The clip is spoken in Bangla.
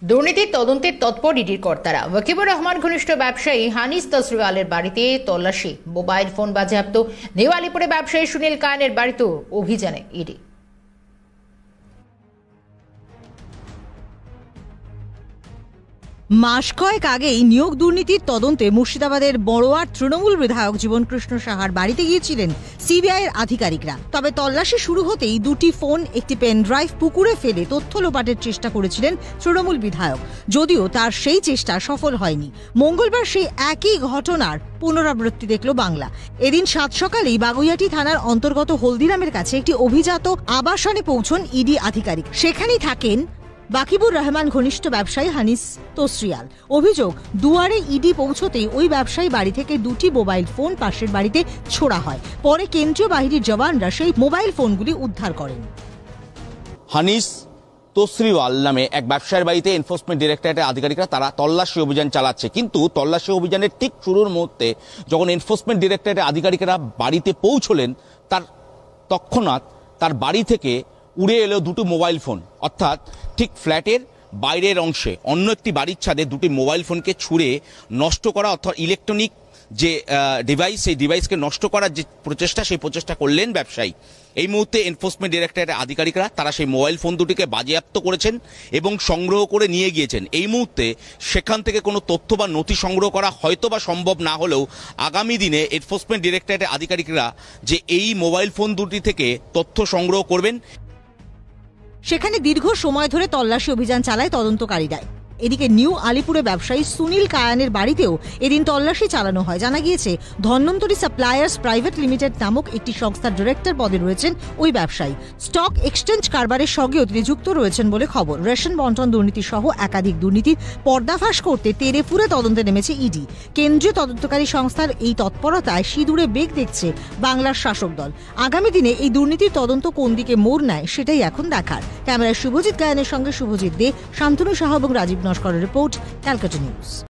দুর্নীতির তদন্তে তৎপর ইডির কর্তারা। ওয়াকিবুর রহমান ঘনিষ্ঠ ব্যবসায়ী হানিস তসরিওয়ালের বাড়িতে তল্লাশি, মোবাইল ফোন বাজেয়াপ্ত। নিউ আলিপুরে ব্যবসায়ী সুনীল কায়ানের বাড়িতেও অভিযানে ইডি। মাস কয়েক আগেই নিয়োগ দুর্নীতির তদন্তে মুর্শিদাবাদের বড়োয়ার তৃণমূল বিধায়ক জীবনকৃষ্ণ সাহার বাড়িতে গিয়েছিলেন সিবিআইয়ের আধিকারিকরা। তবে তল্লাশি শুরু হতেই দুটি ফোন, একটি পেন ড্রাইভ পুকুরে ফেলে তথ্য লোপাটের চেষ্টা করেছিলেন তৃণমূল বিধায়ক, যদিও তার সেই চেষ্টা সফল হয়নি। মঙ্গলবার সেই একই ঘটনার পুনরাবৃত্তি দেখল বাংলা। এদিন সাত সকালেই বাগুইআটি থানার অন্তর্গত হলদিরামের কাছে একটি অভিজাত আবাসনে পৌঁছন ইডি আধিকারিক। সেখানেই থাকেন ওয়াকিবুর রহমান ঘনিষ্ঠ ব্যবসায়ী হানিস তসরিয়াল। অভিযোগ, দুয়ারে ইডি পৌঁছতেই ওই ব্যবসায়ী বাড়ি থেকে দুটি মোবাইল ফোন পাশের বাড়িতে ছোড়া হয়। পরে কেন্দ্রীয় বাহিনীর জওয়ানরা সেই মোবাইল ফোনগুলি উদ্ধার করেন। হানিস তসরিওয়াল নামে এক ব্যবসায়ীর বাড়িতে এনফোর্সমেন্ট ডিরেক্টরেটের আধিকারিকরা তারা তল্লাশি অভিযান চালাচ্ছে। কিন্তু তল্লাশি অভিযানের ঠিক শুরুর মুহূর্তে যখন এনফোর্সমেন্ট ডিরেক্টরেটের আধিকারিকরা বাড়িতে পৌঁছলেন, তার তৎক্ষণাৎ তার বাড়ি থেকে উড়ে এলো দুটো মোবাইল ফোন। অর্থাৎ ঠিক ফ্ল্যাটের বাইরের অংশে অন্য একটি বাড়ির ছাদে দুটি মোবাইল ফোনকে ছুঁড়ে নষ্ট করা, অর্থাৎ ইলেকট্রনিক যে ডিভাইস, সেই ডিভাইসকে নষ্ট করার যে প্রচেষ্টা, সেই প্রচেষ্টা করলেন ব্যবসায়ী। এই মুহূর্তে এনফোর্সমেন্ট ডিরেক্টরেটের আধিকারিকরা তারা সেই মোবাইল ফোন দুটিকে বাজেয়াপ্ত করেছেন এবং সংগ্রহ করে নিয়ে গিয়েছেন। এই মুহূর্তে সেখান থেকে কোনো তথ্য বা নথি সংগ্রহ করা হয়তো বা সম্ভব না হলেও আগামী দিনে এনফোর্সমেন্ট ডিরেক্টরেটের আধিকারিকরা যে এই মোবাইল ফোন দুটি থেকে তথ্য সংগ্রহ করবেন। সেখানে দীর্ঘ সময় ধরে তল্লাশি অভিযান চালায় তদন্তকারীরা। এদিকে নিউ আলিপুরে ব্যবসায়ী সুনীল কায়ানের বাড়িতেও এদিন তল্লাশি চালানো হয়। জানা গিয়েছে, ধন্বন্তরী সাপ্লায়ার্স প্রাইভেট লিমিটেড নামক একটি সংস্থার ডিরেক্টর পদে রয়েছেন ওই ব্যবসায়ী। স্টক এক্সচেঞ্জ কারবারের সঙ্গেও তিনি যুক্ত রয়েছেন বলে খবর। রেশন বন্টন দুর্নীতি সহ একাধিক দুর্নীতির পর্দাফাশ করতে তেরেফুরে তদন্তে নেমেছে ইডি। কেন্দ্রীয় তদন্তকারী সংস্থার এই তৎপরতায় সিঁদুরে বেগ দেখছে বাংলার শাসক দল। আগামী দিনে এই দুর্নীতির তদন্ত কোন দিকে মোড় নেয় সেটাই এখন দেখার। ক্যামেরায় শুভজিৎ গায়নের সঙ্গে শুভজিৎ দে, শান্তনু সাহা এবং রাজীব নস্করের রিপোর্ট, ক্যালকাটা নিউজ।